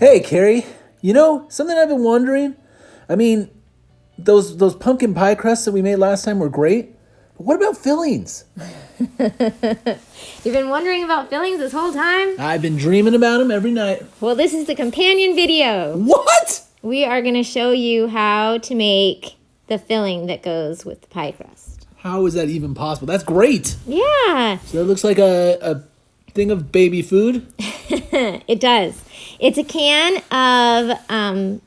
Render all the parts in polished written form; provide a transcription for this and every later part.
Hey, Carrie, something I've been wondering? I mean, those pumpkin pie crusts that we made last time were great, but what about fillings? You've been wondering about fillings this whole time? I've been dreaming about them every night. Well, this is the companion video. What? We are going to show you how to make the filling that goes with the pie crust. How is that even possible? That's great. Yeah. So that looks like a thing of baby food. It does. It's a can of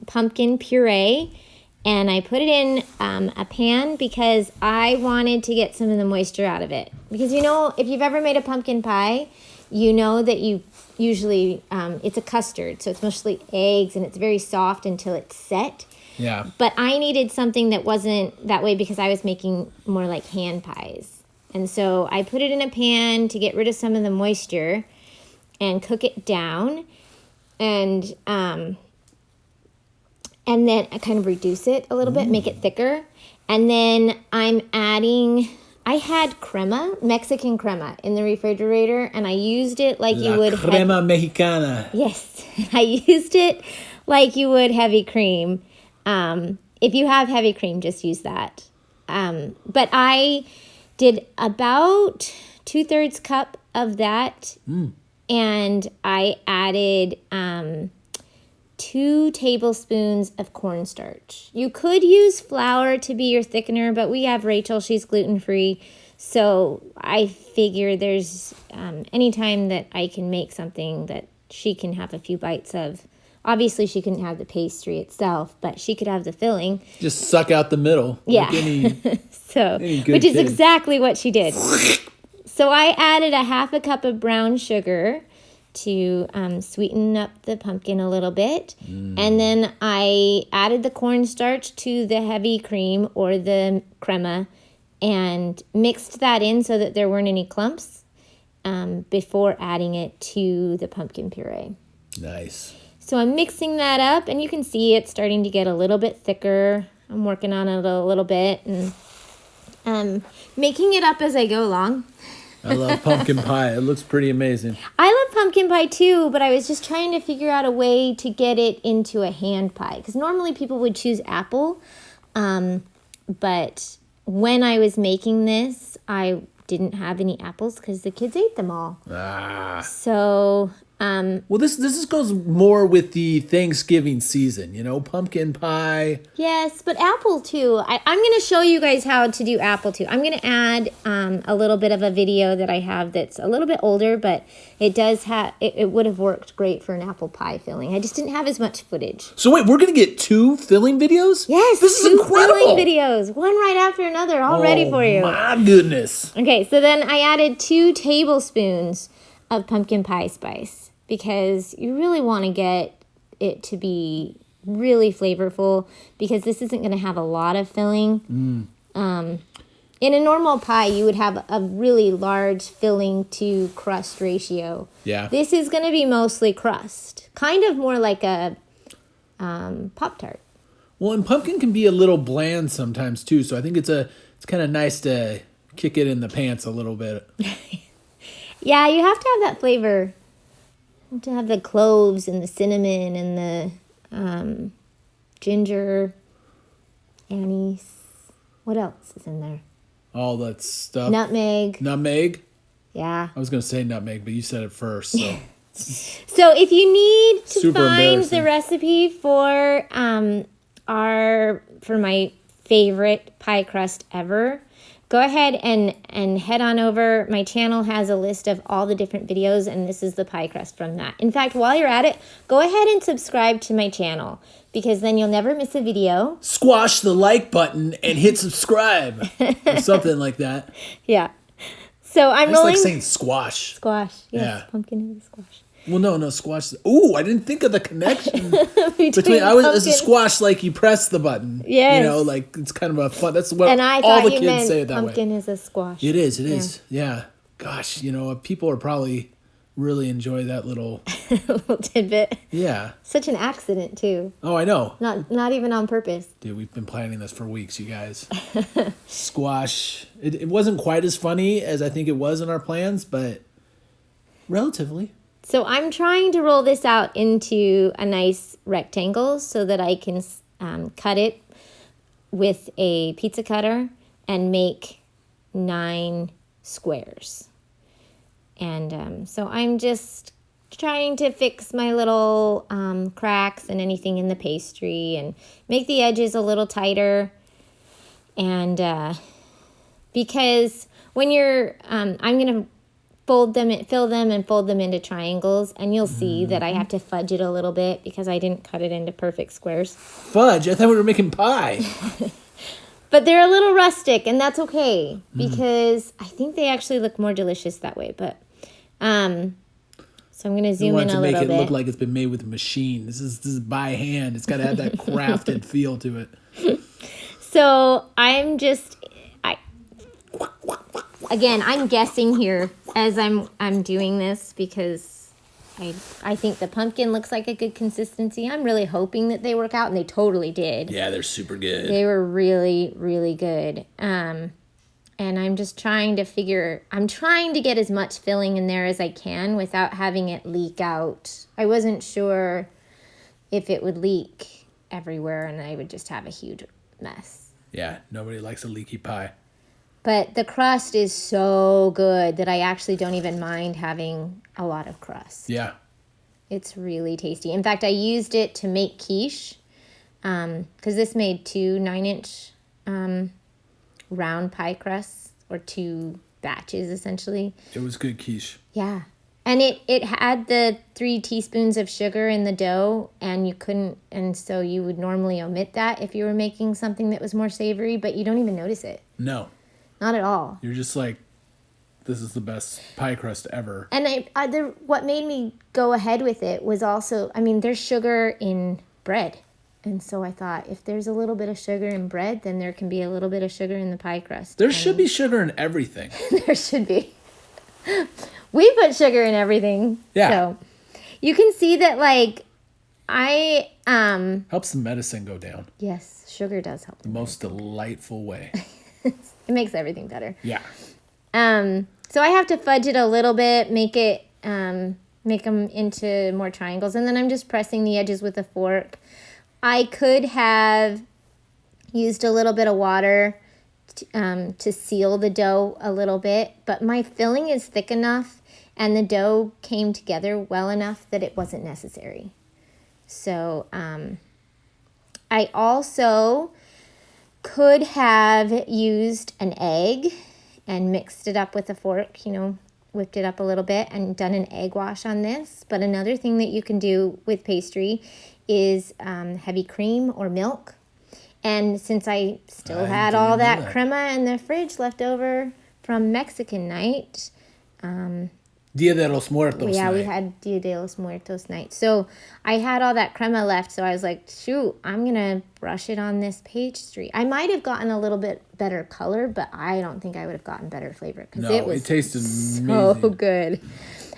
pumpkin puree, and I put it in a pan because I wanted to get some of the moisture out of it. Because, if you've ever made a pumpkin pie, you know that you usually, it's a custard, so it's mostly eggs, and it's very soft until it's set. Yeah. But I needed something that wasn't that way because I was making more like hand pies. And so I put it in a pan to get rid of some of the moisture and cook it down. And then I kind of reduce it a little bit, make it thicker. And then I had crema, Mexican crema in the refrigerator, and I used it like you would crema mexicana. Yes, I used it like you would heavy cream. If you have heavy cream, just use that. But I did about 2/3 cup of that. And I added 2 tablespoons of cornstarch. You could use flour to be your thickener, but we have Rachel. She's gluten-free. So I figure there's anytime that I can make something that she can have a few bites of. Obviously, she couldn't have the pastry itself, but she could have the filling. Just suck out the middle. Yeah. Like Which is exactly what she did. So I added a 1/2 cup of brown sugar to sweeten up the pumpkin a little bit. And then I added the cornstarch to the heavy cream or the crema and mixed that in so that there weren't any clumps before adding it to the pumpkin puree. Nice. So I'm mixing that up, and you can see it's starting to get a little bit thicker. I'm working on it a little bit and making it up as I go along. I love pumpkin pie. It looks pretty amazing. I love pumpkin pie too, but I was just trying to figure out a way to get it into a hand pie. Because normally people would choose apple, but when I was making this, I didn't have any apples because the kids ate them all. So... well, this goes more with the Thanksgiving season, pumpkin pie. Yes, but apple too. I'm going to show you guys how to do apple too. I'm going to add a little bit of a video that I have that's a little bit older, but it does have, it would have worked great for an apple pie filling. I just didn't have as much footage. So wait, we're going to get 2 filling videos? Yes, this is 2 incredible. filling videos, one right after another, all ready for you. My goodness. Okay, so then I added 2 tablespoons of pumpkin pie spice because you really want to get it to be really flavorful because this isn't going to have a lot of filling. In a normal pie, you would have a really large filling to crust ratio. Yeah. This is going to be mostly crust, kind of more like a Pop-Tart. Well, and pumpkin can be a little bland sometimes too, so I think it's kind of nice to kick it in the pants a little bit. Yeah, you have to have that flavor. You have to have the cloves and the cinnamon and the ginger, anise. What else is in there? All that stuff. Nutmeg. Nutmeg? Yeah. I was going to say nutmeg, but you said it first, so. So if you need to Super find the recipe for my favorite pie crust ever, go ahead and head on over. My channel has a list of all the different videos, and this is the pie crust from that. In fact, while you're at it, go ahead and subscribe to my channel because then you'll never miss a video. Squash the like button and hit subscribe or something like that. Yeah. So I'm rolling. It's like saying squash. Squash. Yes, Yeah. Pumpkin is a squash. Well, no, squash. Ooh, I didn't think of the connection between. It's a pumpkin. squash like you press the button. Yes. Like it's kind of a fun. That's what And I all thought the you kids meant say it that pumpkin way. is a squash. It is. Yeah. Gosh, people are probably really enjoy that little little tidbit. Yeah. Such an accident too. Oh, I know. Not even on purpose. Dude, we've been planning this for weeks, you guys. Squash. It wasn't quite as funny as I think it was in our plans, but relatively. So I'm trying to roll this out into a nice rectangle so that I can cut it with a pizza cutter and make 9 squares. And so I'm just trying to fix my little cracks and anything in the pastry and make the edges a little tighter. And because when you're, I'm going to fill them and fold them into triangles, and you'll see that I have to fudge it a little bit because I didn't cut it into perfect squares. Fudge? I thought we were making pie. But they're a little rustic, and that's okay because I think they actually look more delicious that way. But so I'm going to zoom in a little bit. We want to make it look like it's been made with a machine. This is by hand. It's got to have that crafted feel to it. So I'm guessing here as I'm doing this because I think the pumpkin looks like a good consistency. I'm really hoping that they work out, and they totally did. Yeah, they're super good. They were really, really good. And I'm just trying to get as much filling in there as I can without having it leak out. I wasn't sure if it would leak everywhere and I would just have a huge mess. Yeah, nobody likes a leaky pie. But the crust is so good that I actually don't even mind having a lot of crust. Yeah. It's really tasty. In fact, I used it to make quiche because this made 2 9-inch round pie crusts, or 2 batches essentially. It was good quiche. Yeah. And it had the 3 teaspoons of sugar in the dough, and so you would normally omit that if you were making something that was more savory, but you don't even notice it. No. Not at all. You're just like, this is the best pie crust ever. And what made me go ahead with it was also, there's sugar in bread. And so I thought, if there's a little bit of sugar in bread, then there can be a little bit of sugar in the pie crust. There should be sugar in everything. There should be. We put sugar in everything. Yeah. So you can see that, I helps the medicine go down. Yes, sugar does help. The most delightful way. It makes everything better. Yeah. So I have to fudge it a little bit, make them into more triangles, and then I'm just pressing the edges with a fork. I could have used a little bit of water to seal the dough a little bit, but my filling is thick enough and the dough came together well enough that it wasn't necessary. So I also could have used an egg and mixed it up with a fork, whipped it up a little bit and done an egg wash on this. But another thing that you can do with pastry is heavy cream or milk. And since I still had all that crema in the fridge left over from Mexican night. Dia de los Muertos Yeah, night. we had Dia de los Muertos night. So I had all that crema left. So I was like, shoot, I'm going to brush it on this pastry. I might have gotten a little bit better color, but I don't think I would have gotten better flavor. Because it tasted so amazing. good.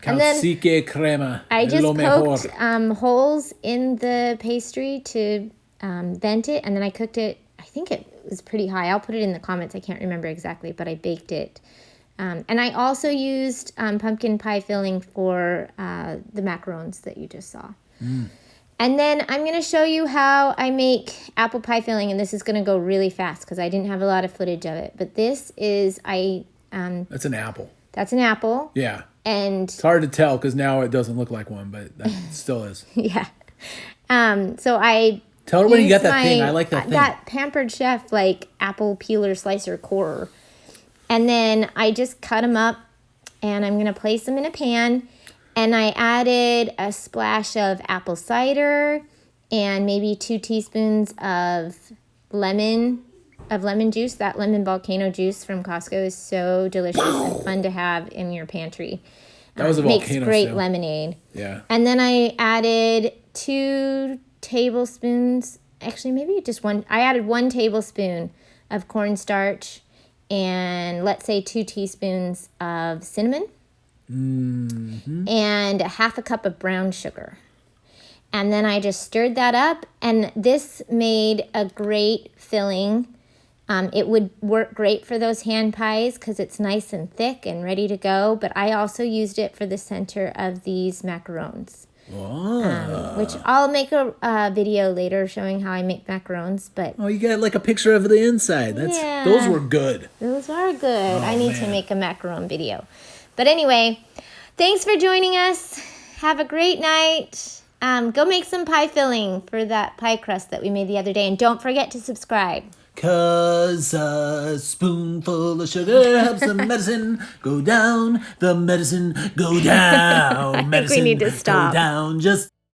And then crema. I just poked holes in the pastry to vent it, and then I cooked it. I think it was pretty high. I'll put it in the comments. I can't remember exactly, but I baked it. And I also used pumpkin pie filling for the macarons that you just saw. And then I'm going to show you how I make apple pie filling, and this is going to go really fast because I didn't have a lot of footage of it. But this is that's an apple. That's an apple. Yeah. And it's hard to tell because now it doesn't look like one, but that still is. Yeah. So I tell her when you got that thing. I like that thing. That Pampered Chef apple peeler slicer core. And then I just cut them up, and I'm going to place them in a pan. And I added a splash of apple cider and maybe 2 teaspoons of lemon juice. That lemon volcano juice from Costco is so delicious and fun to have in your pantry. That was a makes volcano great still. Lemonade. Yeah. And then I added 2 tablespoons. Actually, maybe just one. I added 1 tablespoon of cornstarch and let's say 2 teaspoons of cinnamon. Mm-hmm. And a half a cup of brown sugar. And then I just stirred that up, and this made a great filling It would work great for those hand pies because it's nice and thick and ready to go. But I also used it for the center of these macarons. Which I'll make a video later showing how I make macarons. But Oh, you got like a picture of the inside. Yeah. Those were good. those are good. I need to make a macaron video. But anyway, thanks for joining us. Have a great night. Go make some pie filling for that pie crust that we made the other day. And don't forget to subscribe. 'Cause a spoonful of sugar helps the medicine go down. The medicine go down. I think we need to stop. Go down. Just